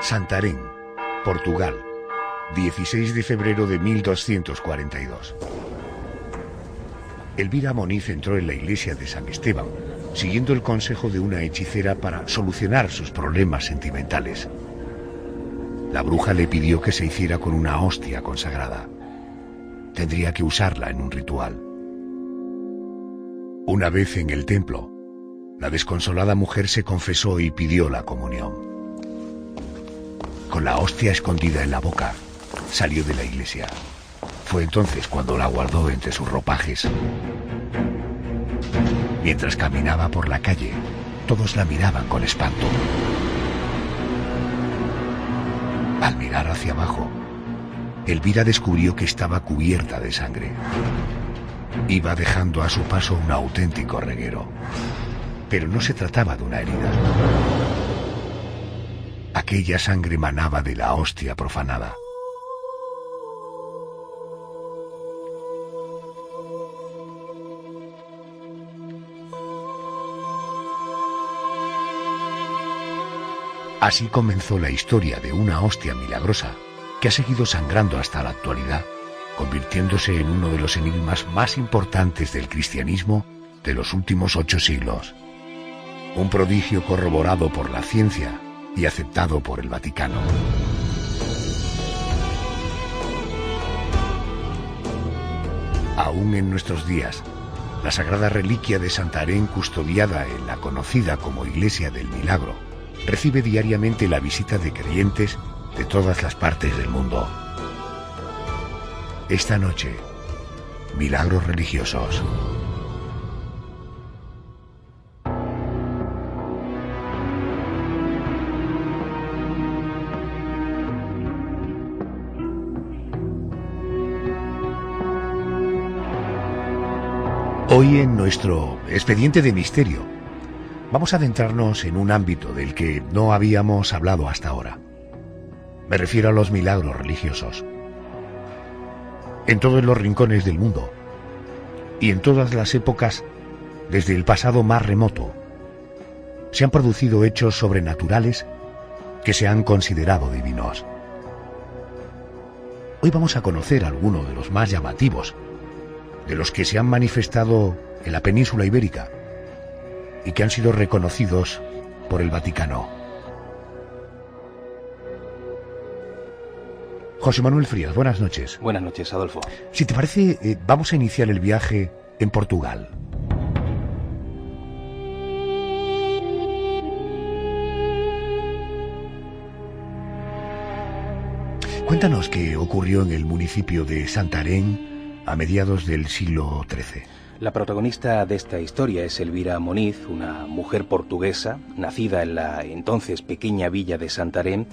Santarém, Portugal, 16 de febrero de 1242. Elvira Moniz entró en la iglesia de San Esteban, siguiendo el consejo de una hechicera para solucionar sus problemas sentimentales. La bruja le pidió que se hiciera con una hostia consagrada. Tendría que usarla en un ritual. Una vez en el templo, la desconsolada mujer se confesó y pidió la comunión. Con la hostia escondida en la boca, salió de la iglesia. Fue entonces cuando la guardó entre sus ropajes. Mientras caminaba por la calle, todos la miraban con espanto. Al mirar hacia abajo, Elvira descubrió que estaba cubierta de sangre. Iba dejando a su paso un auténtico reguero. Pero no se trataba de una herida. Aquella sangre manaba de la hostia profanada. Así comenzó la historia de una hostia milagrosa que ha seguido sangrando hasta la actualidad, convirtiéndose en uno de los enigmas más importantes del cristianismo de los últimos 8 siglos. Un prodigio corroborado por la ciencia y aceptado por el Vaticano. Aún en nuestros días, la sagrada reliquia de Santarém, custodiada en la conocida como Iglesia del Milagro, recibe diariamente la visita de creyentes de todas las partes del mundo. Esta noche, milagros religiosos. Hoy en nuestro expediente de misterio vamos a adentrarnos en un ámbito del que no habíamos hablado hasta ahora. Me refiero a los milagros religiosos. En todos los rincones del mundo y en todas las épocas, desde el pasado más remoto, se han producido hechos sobrenaturales que se han considerado divinos. Hoy vamos a conocer algunos de los más llamativos, de los que se han manifestado en la península ibérica y que han sido reconocidos por el Vaticano. José Manuel Frías, buenas noches. Buenas noches, Adolfo. Si te parece, vamos a iniciar el viaje en Portugal. Cuéntanos qué ocurrió en el municipio de Santarém a mediados del siglo XIII. La protagonista de esta historia es Elvira Moniz, una mujer portuguesa, nacida en la entonces pequeña villa de Santarém,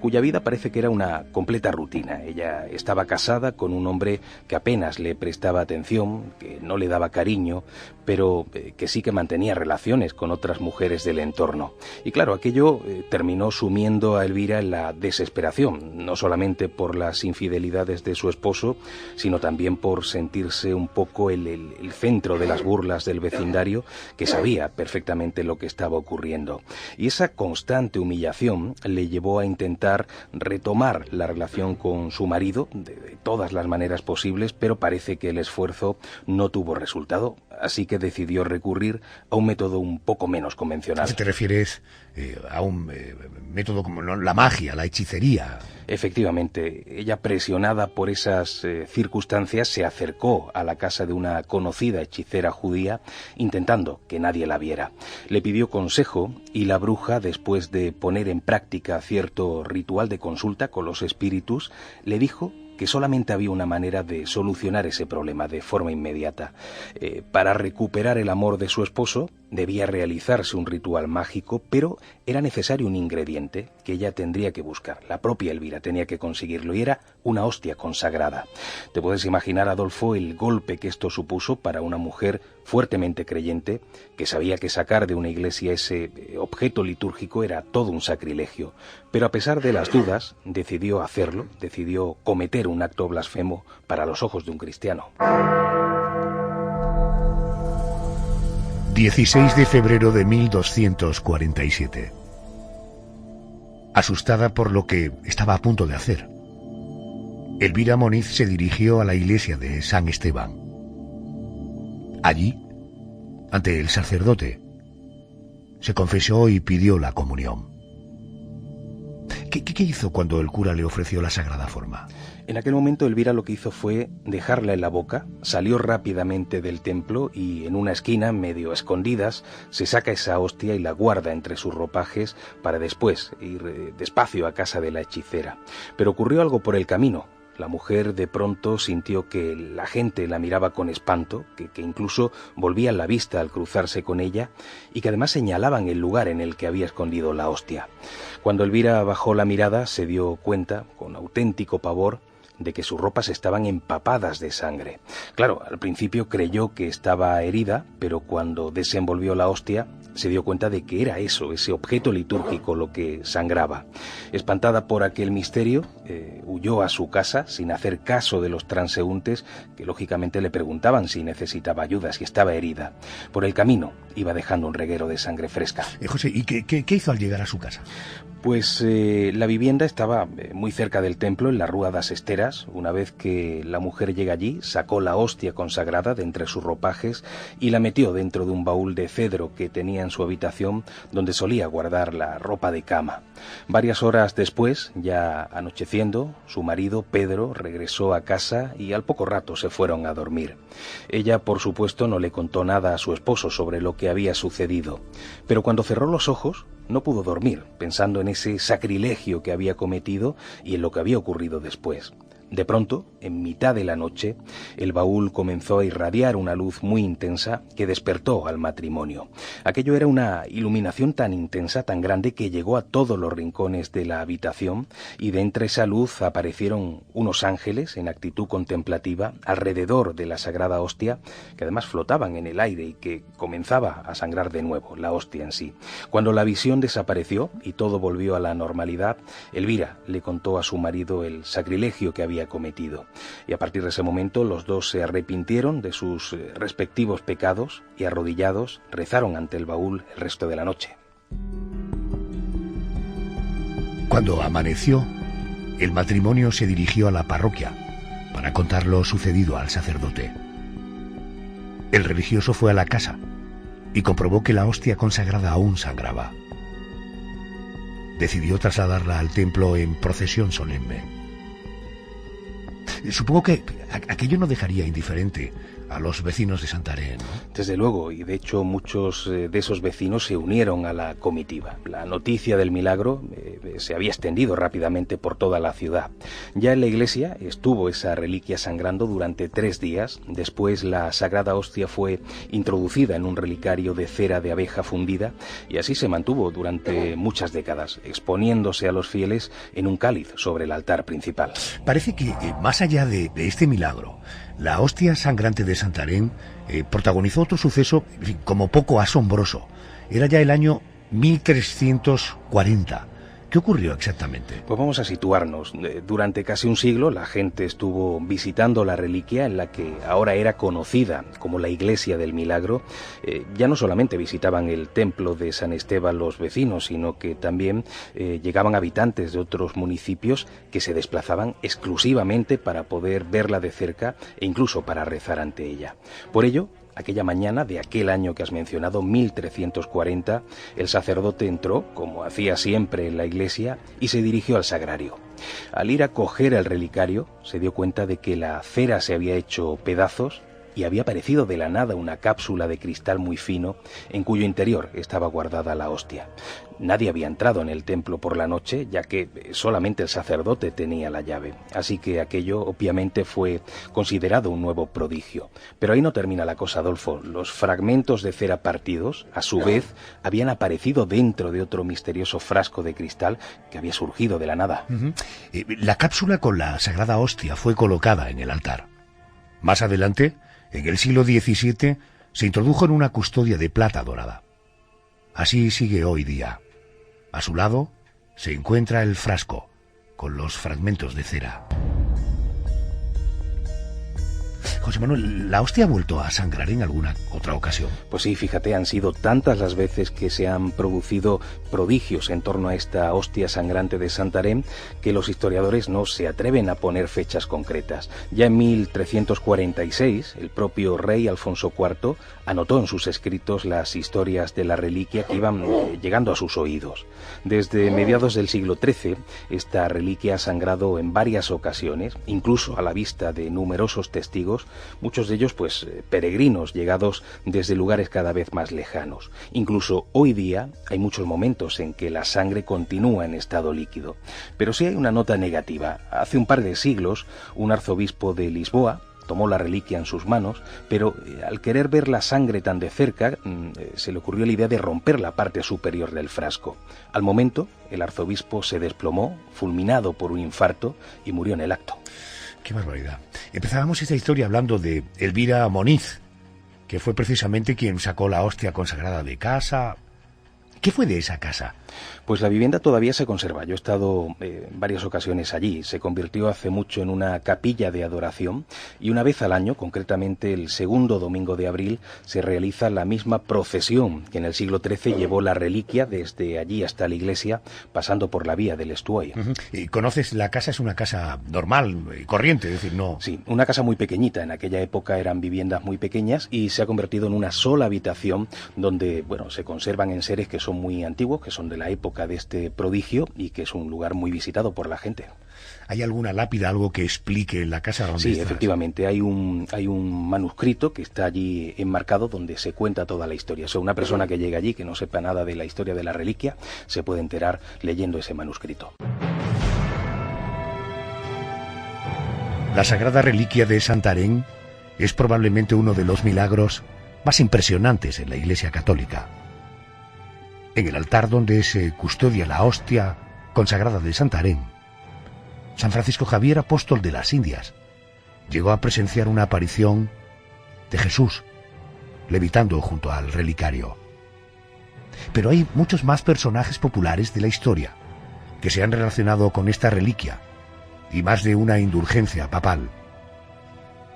cuya vida parece que era una completa rutina. Ella estaba casada con un hombre que apenas le prestaba atención, que no le daba cariño, pero que sí que mantenía relaciones con otras mujeres del entorno. Y claro, aquello terminó sumiendo a Elvira en la desesperación, no solamente por las infidelidades de su esposo, sino también por sentirse un poco el centro de las burlas del vecindario, que sabía perfectamente lo que estaba ocurriendo. Y esa constante humillación le llevó a intentar retomar la relación con su marido de todas las maneras posibles, pero parece que el esfuerzo no tuvo resultado, así que decidió recurrir a un método un poco menos convencional. ¿Te refieres a un método como la magia, la hechicería? Efectivamente, ella, presionada por esas circunstancias, se acercó a la casa de una conocida hechicera judía, intentando que nadie la viera. Le pidió consejo y la bruja, después de poner en práctica cierto ritual de consulta con los espíritus, le dijo que solamente había una manera de solucionar ese problema de forma inmediata. Para recuperar el amor de su esposo debía realizarse un ritual mágico, pero era necesario un ingrediente que ella tendría que buscar. La propia Elvira tenía que conseguirlo y era una hostia consagrada. Te puedes imaginar, Adolfo, el golpe que esto supuso para una mujer fuertemente creyente que sabía que sacar de una iglesia ese objeto litúrgico era todo un sacrilegio. Pero a pesar de las dudas, decidió hacerlo, decidió cometer un acto blasfemo para los ojos de un cristiano. 16 de febrero de 1247. asustada por lo que estaba a punto de hacer. Elvira Moniz se dirigió a la iglesia de San Esteban. Allí, ante el sacerdote, se confesó y pidió la comunión. ¿Qué hizo cuando el cura le ofreció la sagrada forma? En aquel momento Elvira lo que hizo fue dejarla en la boca, salió rápidamente del templo y en una esquina, medio a escondidas, se saca esa hostia y la guarda entre sus ropajes para después ir despacio a casa de la hechicera. Pero ocurrió algo por el camino. La mujer de pronto sintió que la gente la miraba con espanto, que incluso volvían la vista al cruzarse con ella y que además señalaban el lugar en el que había escondido la hostia. Cuando Elvira bajó la mirada se dio cuenta, con auténtico pavor, de que sus ropas estaban empapadas de sangre. Claro, al principio creyó que estaba herida, pero cuando desenvolvió la hostia se dio cuenta de que era eso, ese objeto litúrgico, lo que sangraba. Espantada por aquel misterio, huyó a su casa sin hacer caso de los transeúntes que lógicamente le preguntaban si necesitaba ayuda, si estaba herida. Por el camino iba dejando un reguero de sangre fresca. José, ¿y qué hizo al llegar a su casa? Pues la vivienda estaba muy cerca del templo, en la Rúa das Esteras. Una vez que la mujer llega allí, sacó la hostia consagrada de entre sus ropajes y la metió dentro de un baúl de cedro que tenía en su habitación, donde solía guardar la ropa de cama. Varias horas después, ya anocheciendo, su marido, Pedro, regresó a casa y al poco rato se fueron a dormir. Ella, por supuesto, no le contó nada a su esposo sobre lo que había sucedido, pero cuando cerró los ojos, no pudo dormir, pensando en ese sacrilegio que había cometido y en lo que había ocurrido después. De pronto, en mitad de la noche, el baúl comenzó a irradiar una luz muy intensa que despertó al matrimonio. Aquello era una iluminación tan intensa, tan grande, que llegó a todos los rincones de la habitación y de entre esa luz aparecieron unos ángeles en actitud contemplativa alrededor de la sagrada hostia, que además flotaban en el aire y que comenzaba a sangrar de nuevo, la hostia en sí. Cuando la visión desapareció y todo volvió a la normalidad, Elvira le contó a su marido el sacrilegio que había cometido. Y a partir de ese momento los dos se arrepintieron de sus respectivos pecados y arrodillados rezaron ante el baúl el resto de la noche. Cuando amaneció, el matrimonio se dirigió a la parroquia para contar lo sucedido al sacerdote. El religioso fue a la casa y comprobó que la hostia consagrada aún sangraba. Decidió trasladarla al templo en procesión solemne. Supongo que aquello no dejaría indiferente a los vecinos de Santarém, ¿no? Desde luego, y de hecho muchos de esos vecinos se unieron a la comitiva. La noticia del milagro se había extendido rápidamente por toda la ciudad. Ya en la iglesia estuvo esa reliquia sangrando durante 3 días. Después la sagrada hostia fue introducida en un relicario de cera de abeja fundida y así se mantuvo durante muchas décadas, exponiéndose a los fieles en un cáliz sobre el altar principal. Parece que más allá de este milagro, la hostia sangrante de Santarém protagonizó otro suceso como poco asombroso. Era ya el año 1340. ¿Qué ocurrió exactamente? Pues vamos a situarnos. Durante casi un siglo la gente estuvo visitando la reliquia en la que ahora era conocida como la Iglesia del Milagro. Ya no solamente visitaban el templo de San Esteban los vecinos, sino que también llegaban habitantes de otros municipios que se desplazaban exclusivamente para poder verla de cerca e incluso para rezar ante ella. Por ello, aquella mañana de aquel año que has mencionado, 1340, el sacerdote entró, como hacía siempre en la iglesia, y se dirigió al sagrario. Al ir a coger el relicario, se dio cuenta de que la cera se había hecho pedazos y había aparecido de la nada una cápsula de cristal muy fino en cuyo interior estaba guardada la hostia. Nadie había entrado en el templo por la noche, ya que solamente el sacerdote tenía la llave, así que aquello obviamente fue considerado un nuevo prodigio. Pero ahí no termina la cosa, Adolfo. Los fragmentos de cera partidos, a su vez, habían aparecido dentro de otro misterioso frasco de cristal que había surgido de la nada. La cápsula con la sagrada hostia fue colocada en el altar. Más adelante, en el siglo XVII, se introdujo en una custodia de plata dorada. Así sigue hoy día. A su lado se encuentra el frasco con los fragmentos de cera. José Manuel, ¿la hostia ha vuelto a sangrar en alguna otra ocasión? Pues sí, fíjate, han sido tantas las veces que se han producido prodigios en torno a esta hostia sangrante de Santarém que los historiadores no se atreven a poner fechas concretas. Ya en 1346, el propio rey Alfonso IV anotó en sus escritos las historias de la reliquia que iban llegando a sus oídos. Desde mediados del siglo XIII, esta reliquia ha sangrado en varias ocasiones, incluso a la vista de numerosos testigos, muchos de ellos pues peregrinos llegados desde lugares cada vez más lejanos. Incluso hoy día hay muchos momentos en que la sangre continúa en estado líquido. Pero sí hay una nota negativa. Hace un par de siglos, un arzobispo de Lisboa tomó la reliquia en sus manos, pero al querer ver la sangre tan de cerca, se le ocurrió la idea de romper la parte superior del frasco. Al momento, el arzobispo se desplomó, fulminado por un infarto, y murió en el acto. ¡Qué barbaridad! Empezábamos esta historia hablando de Elvira Moniz, que fue precisamente quien sacó la hostia consagrada de casa. ¿Qué fue de esa casa? Pues la vivienda todavía se conserva. Yo he estado en varias ocasiones allí. Se convirtió hace mucho en una capilla de adoración y una vez al año, concretamente el segundo domingo de abril, se realiza la misma procesión que en el siglo XIII llevó la reliquia desde allí hasta la iglesia, pasando por la vía del Estuoia. ¿Y conoces la casa? Es una casa normal, corriente, es decir, no... Sí, una casa muy pequeñita. En aquella época eran viviendas muy pequeñas y se ha convertido en una sola habitación donde, bueno, se conservan enseres que son muy antiguos, que son de la época de este prodigio y que es un lugar muy visitado por la gente. ¿Hay alguna lápida, algo que explique la casa donde Sí, estás? efectivamente, hay un manuscrito que está allí enmarcado donde se cuenta toda la historia. O sea, una persona que llega allí, que no sepa nada de la historia de la reliquia, se puede enterar leyendo ese manuscrito. La sagrada reliquia de Santarém es probablemente uno de los milagros más impresionantes en la Iglesia Católica. En el altar donde se custodia la hostia consagrada de Santarém, San Francisco Javier, apóstol de las Indias, llegó a presenciar una aparición de Jesús levitando junto al relicario. Pero hay muchos más personajes populares de la historia que se han relacionado con esta reliquia y más de una indulgencia papal.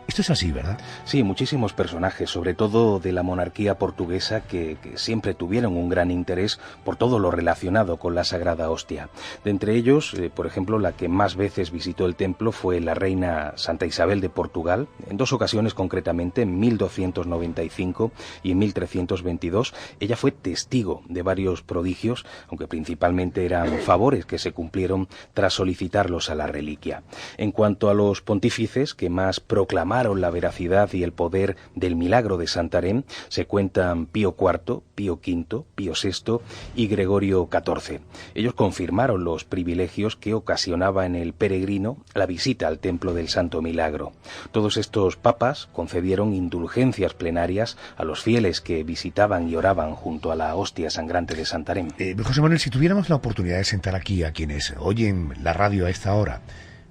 Esto es así, ¿verdad? Sí, muchísimos personajes, sobre todo de la monarquía portuguesa, que siempre tuvieron un gran interés por todo lo relacionado con la Sagrada Hostia. De entre ellos, por ejemplo, la que más veces visitó el templo fue la reina Santa Isabel de Portugal, en dos ocasiones concretamente, en 1295 y en 1322. Ella fue testigo de varios prodigios, aunque principalmente eran favores que se cumplieron tras solicitarlos a la reliquia. En cuanto a los pontífices que más proclamaron la veracidad y el poder del milagro de Santarém, se cuentan Pío IV, Pío V, Pío VI y Gregorio XIV. Ellos confirmaron los privilegios que ocasionaba en el peregrino la visita al templo del Santo Milagro. Todos estos papas concedieron indulgencias plenarias a los fieles que visitaban y oraban junto a la hostia sangrante de Santarém. José Manuel, si tuviéramos la oportunidad de sentar aquí a quienes oyen la radio a esta hora,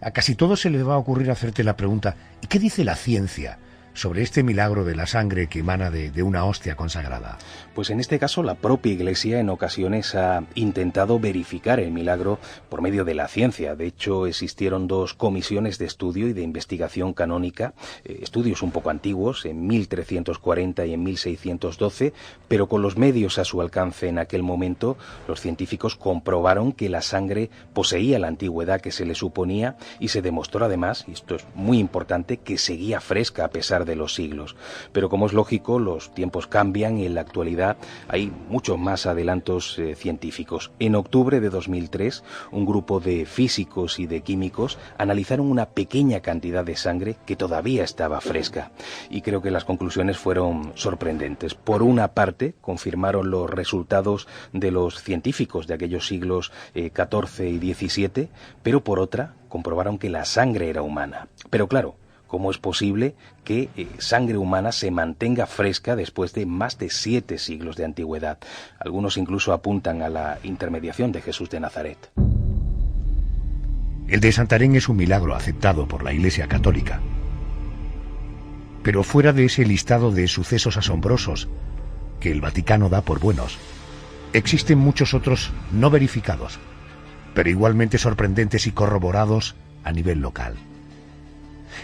a casi todos se les va a ocurrir hacerte la pregunta: ¿y qué dice la ciencia sobre este milagro de la sangre que emana de una hostia consagrada? Pues en este caso la propia Iglesia en ocasiones ha intentado verificar el milagro por medio de la ciencia. De hecho, existieron dos comisiones de estudio y de investigación canónica, estudios un poco antiguos, en 1340 y en 1612, pero con los medios a su alcance en aquel momento, los científicos comprobaron que la sangre poseía la antigüedad que se le suponía y se demostró además, y esto es muy importante, que seguía fresca a pesar de los siglos. Pero como es lógico, los tiempos cambian y en la actualidad hay muchos más adelantos científicos. En octubre de 2003, un grupo de físicos y de químicos analizaron una pequeña cantidad de sangre que todavía estaba fresca. Y creo que las conclusiones fueron sorprendentes. Por una parte, confirmaron los resultados de los científicos de aquellos siglos XIV y XVII, pero por otra, comprobaron que la sangre era humana. Pero claro, ¿cómo es posible que sangre humana se mantenga fresca después de más de 7 siglos de antigüedad? Algunos incluso apuntan a la intermediación de Jesús de Nazaret. El de Santarém es un milagro aceptado por la Iglesia Católica. Pero fuera de ese listado de sucesos asombrosos que el Vaticano da por buenos, existen muchos otros no verificados, pero igualmente sorprendentes y corroborados a nivel local.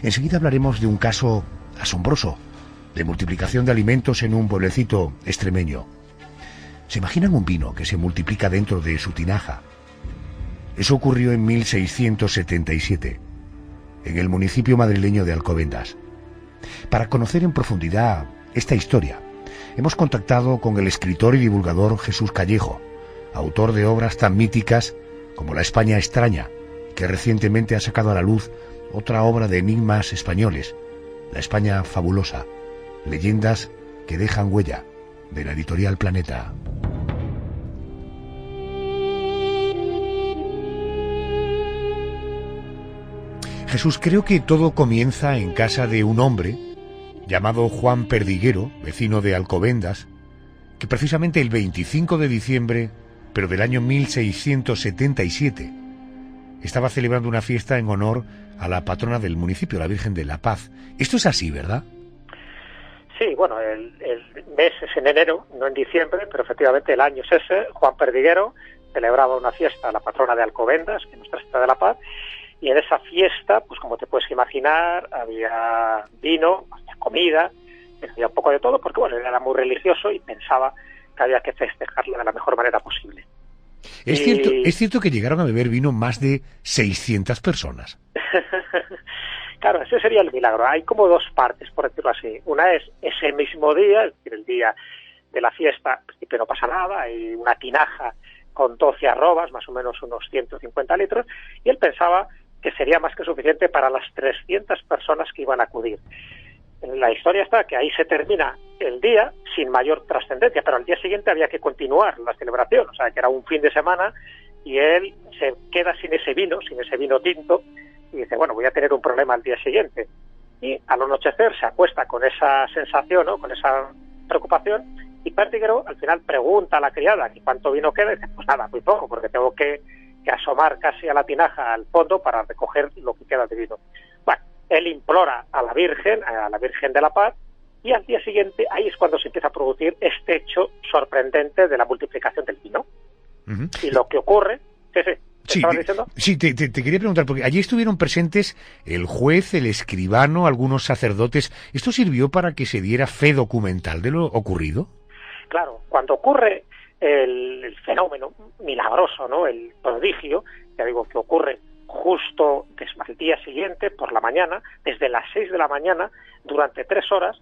Enseguida hablaremos de un caso asombroso de multiplicación de alimentos en un pueblecito extremeño. ¿Se imaginan un vino que se multiplica dentro de su tinaja? Eso ocurrió en 1677, en el municipio madrileño de Alcobendas. Para conocer en profundidad esta historia, hemos contactado con el escritor y divulgador Jesús Callejo, autor de obras tan míticas como La España extraña, que recientemente ha sacado a la luz otra obra de enigmas españoles, La España fabulosa, leyendas que dejan huella, de la editorial Planeta. Jesús, creo que todo comienza en casa de un hombre llamado Juan Perdiguero, vecino de Alcobendas, que precisamente el 25 de diciembre, pero del año 1677, estaba celebrando una fiesta en honor a la patrona del municipio, la Virgen de la Paz. Esto es así, ¿verdad? Sí, bueno, el mes es en enero, no en diciembre, pero efectivamente el año es ese. Juan Perdiguero celebraba una fiesta a la patrona de Alcobendas, que es Nuestra Señora de la Paz, y en esa fiesta, pues como te puedes imaginar, había vino, había comida, había un poco de todo, porque bueno, él era muy religioso y pensaba que había que festejarlo de la mejor manera posible. Es cierto que llegaron a beber vino más de 600 personas. Claro, ese sería el milagro. Hay como dos partes, por decirlo así. Una es ese mismo día, es decir, el día de la fiesta, que no pasa nada, hay una tinaja con 12 arrobas, más o menos unos 150 litros, y él pensaba que sería más que suficiente para las 300 personas que iban a acudir. La historia está que ahí se termina el día sin mayor trascendencia, pero al día siguiente había que continuar la celebración, o sea, que era un fin de semana, y él se queda sin ese vino tinto, y dice, bueno, voy a tener un problema al día siguiente. Y al anochecer se acuesta con esa sensación, ¿no?, con esa preocupación, y Perdiguero al final pregunta a la criada que cuánto vino queda, y dice, pues nada, muy poco, porque tengo que asomar casi a la tinaja al fondo para recoger lo que queda de vino. Bueno, él implora a la Virgen de la Paz, y al día siguiente ahí es cuando se empieza a producir este hecho sorprendente de la multiplicación del vino. Uh-huh. Y lo que ocurre... Sí, te quería preguntar, porque allí estuvieron presentes el juez, el escribano, algunos sacerdotes. ¿Esto sirvió para que se diera fe documental de lo ocurrido? Claro, cuando ocurre el fenómeno milagroso, ¿no?, el prodigio, ya digo, que ocurre justo al día siguiente, por la mañana, desde las 6 de la mañana, durante 3 horas,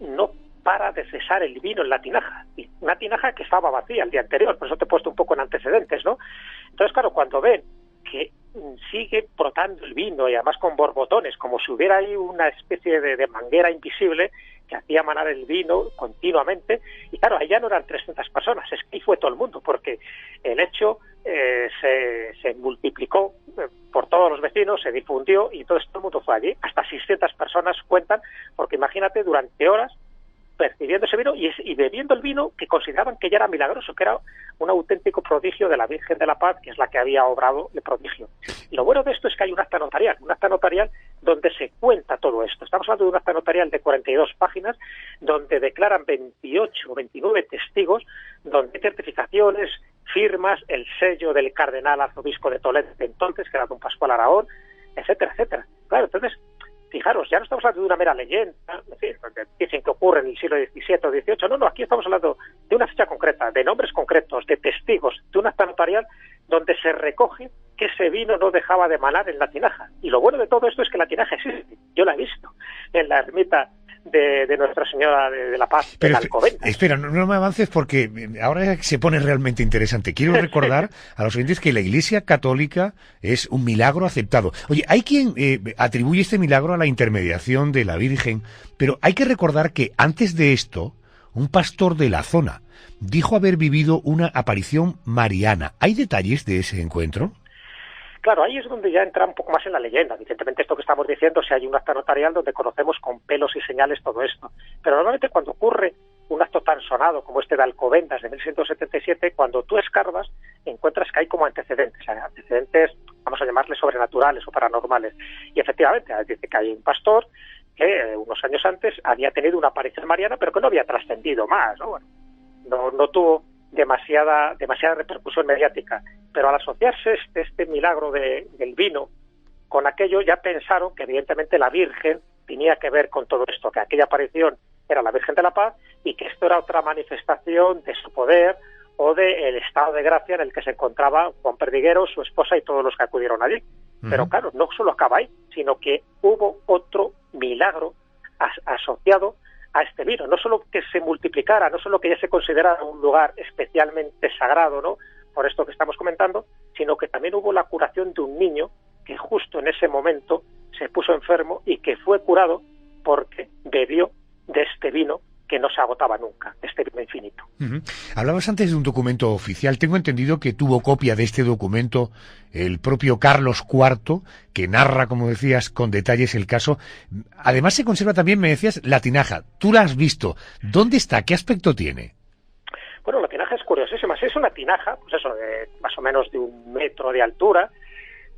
no para de cesar el vino en la tinaja. Y una tinaja que estaba vacía el día anterior, por eso te he puesto un poco en antecedentes, ¿no? Entonces, claro, cuando ven que sigue brotando el vino, y además con borbotones, como si hubiera ahí una especie de manguera invisible que hacía manar el vino continuamente, y claro, ahí ya no eran 300 personas, es que ahí fue todo el mundo, porque el hecho se multiplicó por todos los vecinos, se difundió, y entonces todo el mundo fue allí. Hasta 600 personas cuentan, porque imagínate, durante horas percibiendo ese vino y bebiendo el vino que consideraban que ya era milagroso, que era un auténtico prodigio de la Virgen de la Paz, que es la que había obrado el prodigio. Y lo bueno de esto es que hay un acta notarial donde se cuenta todo esto. Estamos hablando de un acta notarial de 42 páginas, donde declaran 28 o 29 testigos, donde hay certificaciones, firmas, el sello del cardenal arzobispo de Toledo de entonces, que era don Pascual Aragón, etcétera, etcétera. Claro, entonces, fijaros, ya no estamos hablando de una mera leyenda, es decir, dicen que ocurre en el siglo XVII o XVIII, no, aquí estamos hablando de una fecha concreta, de nombres concretos, de testigos, de un acta notarial donde se recoge que ese vino no dejaba de manar en la tinaja. Y lo bueno de todo esto es que la tinaja existe, yo la he visto en la ermita de Nuestra Señora de la Paz, en Alcobendas. Espera, no me avances porque ahora se pone realmente interesante. Quiero recordar a los oyentes que la Iglesia Católica es un milagro aceptado. Oye, hay quien atribuye este milagro a la intermediación de la Virgen, pero hay que recordar que antes de esto, un pastor de la zona dijo haber vivido una aparición mariana. ¿Hay detalles de ese encuentro? Claro, ahí es donde ya entra un poco más en la leyenda. Evidentemente esto que estamos diciendo, si hay un acta notarial donde conocemos con pelos y señales todo esto. Pero normalmente cuando ocurre un acto tan sonado como este de Alcobendas de 1177, cuando tú escarbas, encuentras que hay como antecedentes, vamos a llamarles sobrenaturales o paranormales. Y efectivamente, dice que hay un pastor que unos años antes había tenido una aparición mariana, pero que no había trascendido más, ¿no? Bueno, no tuvo demasiada repercusión mediática, pero al asociarse este milagro del vino con aquello, ya pensaron que evidentemente la Virgen tenía que ver con todo esto, que aquella aparición era la Virgen de la Paz y que esto era otra manifestación de su poder o del estado de gracia en el que se encontraba Juan Perdiguero, su esposa y todos los que acudieron allí. Pero claro, no solo acaba ahí, sino que hubo otro milagro asociado a este vino. No solo que se multiplicara, no solo que ya se considerara un lugar especialmente sagrado, ¿no?, por esto que estamos comentando, sino que también hubo la curación de un niño que justo en ese momento se puso enfermo y que fue curado porque bebió de este vino que no se agotaba nunca, este vino infinito. Hablabas antes de un documento oficial. Tengo entendido que tuvo copia de este documento el propio Carlos IV, que narra, como decías, con detalles el caso. Además se conserva también, me decías, la tinaja. Tú la has visto. ¿Dónde está? ¿Qué aspecto tiene? Bueno, la tinaja es curiosísima. Es una tinaja, pues eso, de más o menos de 1 metro de altura,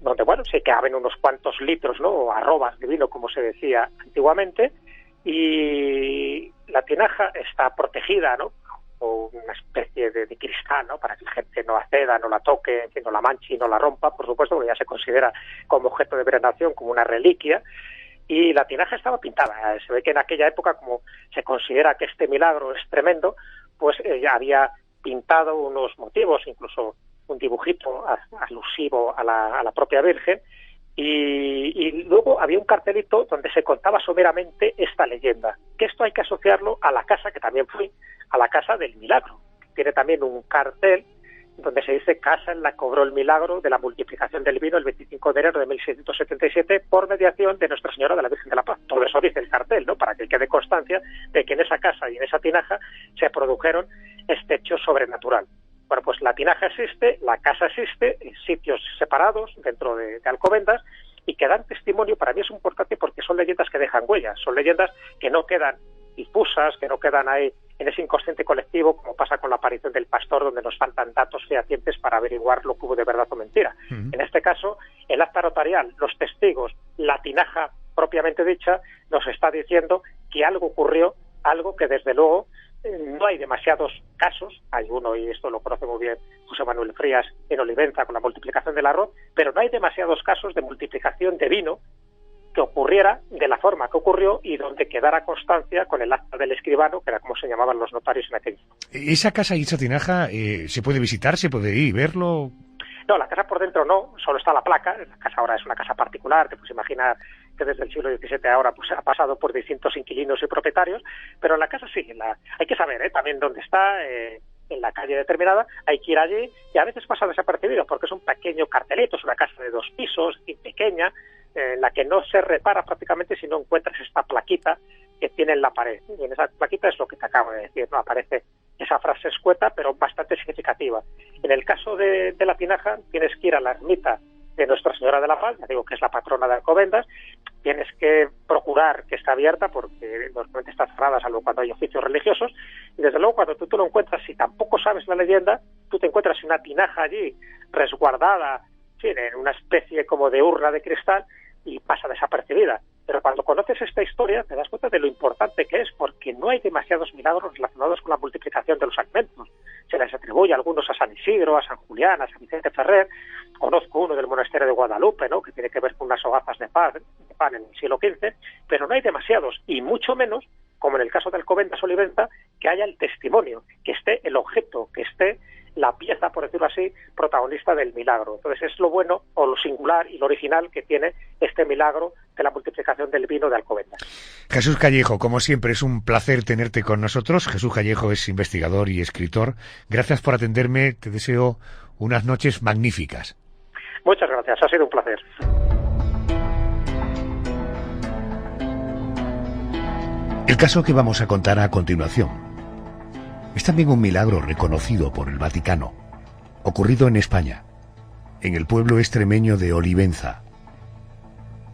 donde, bueno, se caben unos cuantos litros, ¿no?, o arrobas de vino, como se decía antiguamente, y la tinaja está protegida, ¿no?, o una especie de cristal, ¿no?, para que la gente no acceda, no la toque, que no la manche y no la rompa, por supuesto, porque ya se considera como objeto de veneración, como una reliquia. Y la tinaja estaba pintada. Se ve que en aquella época, como se considera que este milagro es tremendo, pues ya había pintado unos motivos, incluso un dibujito alusivo a la propia Virgen, y luego había un cartelito donde se contaba someramente esta leyenda, que esto hay que asociarlo a la casa, que también fui, a la Casa del Milagro. Tiene también un cartel donde se dice: casa en la cobró el milagro de la multiplicación del vino el 25 de enero de 1677 por mediación de Nuestra Señora de la Virgen de la Paz. Todo eso dice el cartel, ¿no?, para que quede constancia de que en esa casa y en esa tinaja se produjeron este hecho sobrenatural. Bueno, pues la tinaja existe, la casa existe, en sitios separados dentro de Alcobendas, y que dan testimonio. Para mí es importante porque son leyendas que dejan huellas, son leyendas que no quedan difusas, que no quedan ahí en ese inconsciente colectivo, como pasa con la aparición del pastor, donde nos faltan datos fehacientes para averiguar lo que hubo de verdad o mentira. En este caso, el acta notarial, los testigos, la tinaja propiamente dicha, nos está diciendo que algo ocurrió, algo que desde luego no hay demasiados casos. Hay uno, y esto lo conoce muy bien José Manuel Frías, en Olivenza, con la multiplicación del arroz, pero no hay demasiados casos de multiplicación de vino que ocurriera de la forma que ocurrió y donde quedara constancia con el acta del escribano, que era como se llamaban los notarios en aquel tiempo. ¿Esa casa y esa tinaja se puede visitar, se puede ir y verlo? No, la casa por dentro no, solo está la placa. La casa ahora es una casa particular, te puedes imaginar que desde el siglo XVII ahora pues ha pasado por distintos inquilinos y propietarios, pero la casa sí, hay que saber también dónde está, en la calle determinada, hay que ir allí, y a veces pasa desapercibido porque es un pequeño cartelito, es una casa de 2 pisos y pequeña, en la que no se repara prácticamente si no encuentras esta plaquita que tiene en la pared. Y en esa plaquita es lo que te acabo de decir, ¿no? Aparece esa frase escueta, pero bastante significativa. En el caso de la tinaja, tienes que ir a la ermita de Nuestra Señora de la Paz, ya digo que es la patrona de Alcobendas. Tienes que procurar que esté abierta, porque normalmente está cerrada, salvo cuando hay oficios religiosos. Y desde luego, cuando tú lo encuentras, si tampoco sabes la leyenda, tú te encuentras una tinaja allí resguardada, sí, en una especie como de urna de cristal, y pasa desapercibida. Pero cuando conoces esta historia te das cuenta de lo importante que es, porque no hay demasiados milagros relacionados con la multiplicación de los alimentos. Se les atribuye algunos a San Isidro, a San Julián, a San Vicente Ferrer. Conozco uno del monasterio de Guadalupe, ¿no?, que tiene que ver con unas hogazas de pan en el siglo XV, pero no hay demasiados, y mucho menos, como en el caso de Alcobendas Olivenza, que haya el testimonio, que esté el objeto, que esté la pieza, por decirlo así, protagonista del milagro. Entonces es lo bueno, o lo singular y lo original que tiene este milagro de la multiplicación del vino de Alcobendas. Jesús Callejo, como siempre, es un placer tenerte con nosotros. Jesús Callejo es investigador y escritor. Gracias por atenderme, te deseo unas noches magníficas. Muchas gracias, ha sido un placer. El caso que vamos a contar a continuación es también un milagro reconocido por el Vaticano, ocurrido en España, en el pueblo extremeño de Olivenza.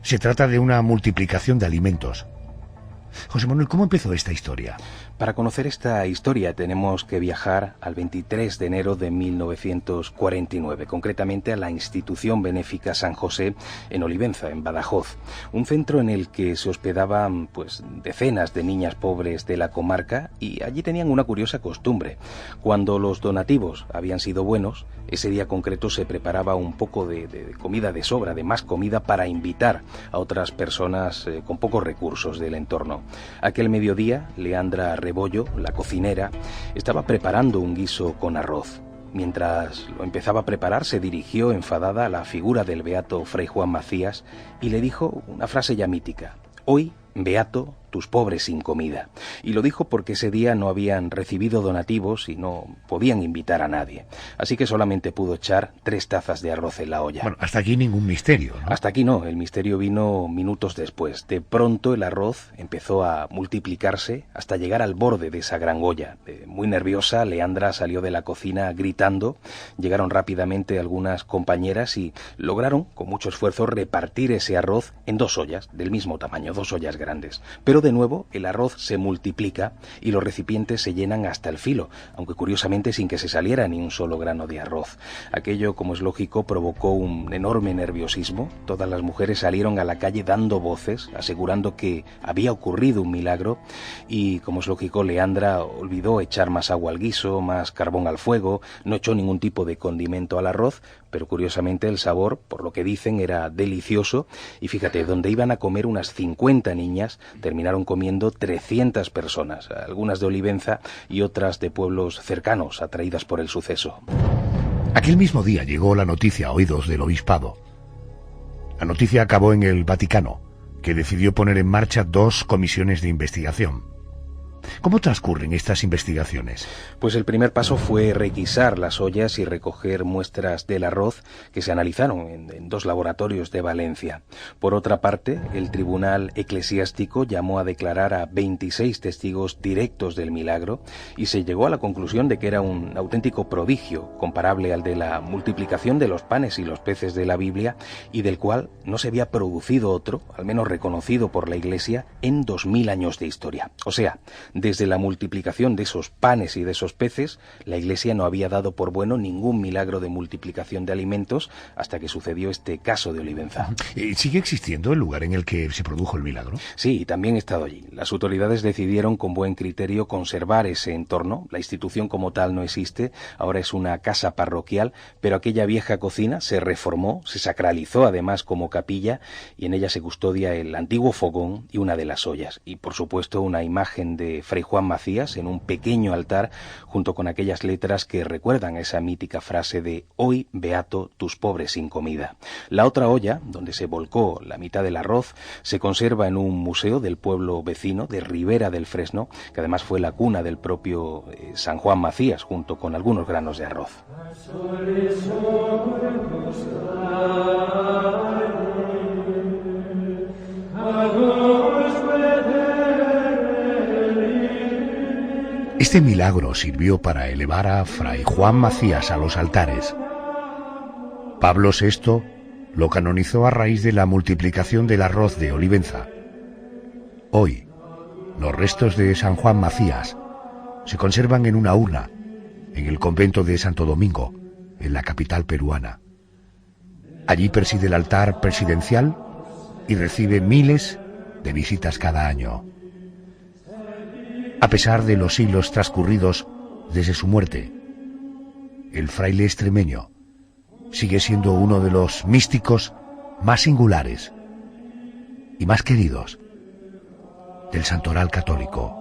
Se trata de una multiplicación de alimentos. José Manuel, ¿cómo empezó esta historia? Para conocer esta historia tenemos que viajar al 23 de enero de 1949, concretamente a la institución benéfica San José en Olivenza, en Badajoz, un centro en el que se hospedaban decenas de niñas pobres de la comarca, y allí tenían una curiosa costumbre. Cuando los donativos habían sido buenos, ese día concreto se preparaba un poco de comida de sobra, de más comida, para invitar a otras personas con pocos recursos del entorno. Aquel mediodía, Leandra Rebollo, la cocinera, estaba preparando un guiso con arroz. Mientras lo empezaba a preparar, se dirigió enfadada a la figura del beato Fray Juan Macías y le dijo una frase ya mítica: «Hoy, beato, tus pobres sin comida». Y lo dijo porque ese día no habían recibido donativos y no podían invitar a nadie. Así que solamente pudo echar 3 tazas de arroz en la olla. Bueno, hasta aquí ningún misterio, ¿no? Hasta aquí no, el misterio vino minutos después. De pronto el arroz empezó a multiplicarse hasta llegar al borde de esa gran olla. Muy nerviosa, Leandra salió de la cocina gritando. Llegaron rápidamente algunas compañeras y lograron, con mucho esfuerzo, repartir ese arroz en 2 ollas, del mismo tamaño, 2 ollas grandes. Pero de nuevo el arroz se multiplica y los recipientes se llenan hasta el filo, aunque curiosamente sin que se saliera ni un solo grano de arroz. Aquello, como es lógico, provocó un enorme nerviosismo. Todas las mujeres salieron a la calle dando voces, asegurando que había ocurrido un milagro, y, como es lógico, Leandra olvidó echar más agua al guiso, más carbón al fuego, no echó ningún tipo de condimento al arroz, pero curiosamente el sabor, por lo que dicen, era delicioso, y fíjate, donde iban a comer unas 50 niñas, terminaron comiendo 300 personas, algunas de Olivenza y otras de pueblos cercanos, atraídas por el suceso. Aquel mismo día llegó la noticia a oídos del obispado. La noticia acabó en el Vaticano, que decidió poner en marcha 2 comisiones de investigación. ¿Cómo transcurren estas investigaciones? Pues el primer paso fue requisar las ollas y recoger muestras del arroz que se analizaron en 2 laboratorios de Valencia. Por otra parte, el tribunal eclesiástico llamó a declarar a 26 testigos directos del milagro y se llegó a la conclusión de que era un auténtico prodigio, comparable al de la multiplicación de los panes y los peces de la Biblia, y del cual no se había producido otro, al menos reconocido por la Iglesia, en 2000 años de historia. O sea, desde la multiplicación de esos panes y de esos peces, la Iglesia no había dado por bueno ningún milagro de multiplicación de alimentos hasta que sucedió este caso de Olivenza. ¿Sigue existiendo el lugar en el que se produjo el milagro? Sí, también he estado allí. Las autoridades decidieron con buen criterio conservar ese entorno. La institución como tal no existe, ahora es una casa parroquial, pero aquella vieja cocina se reformó, se sacralizó además como capilla, y en ella se custodia el antiguo fogón y una de las ollas. Y por supuesto una imagen de Fray Juan Macías en un pequeño altar, junto con aquellas letras que recuerdan a esa mítica frase de «Hoy, beato, tus pobres sin comida». La otra olla, donde se volcó la mitad del arroz, se conserva en un museo del pueblo vecino de Ribera del Fresno, que además fue la cuna del propio San Juan Macías, junto con algunos granos de arroz. Este milagro sirvió para elevar a Fray Juan Macías a los altares. Pablo VI lo canonizó a raíz de la multiplicación del arroz de Olivenza. Hoy, los restos de San Juan Macías se conservan en una urna en el convento de Santo Domingo, en la capital peruana. Allí preside el altar presidencial y recibe miles de visitas cada año. A pesar de los siglos transcurridos desde su muerte, el fraile extremeño sigue siendo uno de los místicos más singulares y más queridos del santoral católico.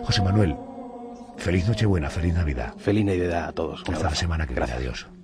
José Manuel, feliz Nochebuena, feliz Navidad. Feliz Navidad a todos. Hasta la semana que viene. Adiós.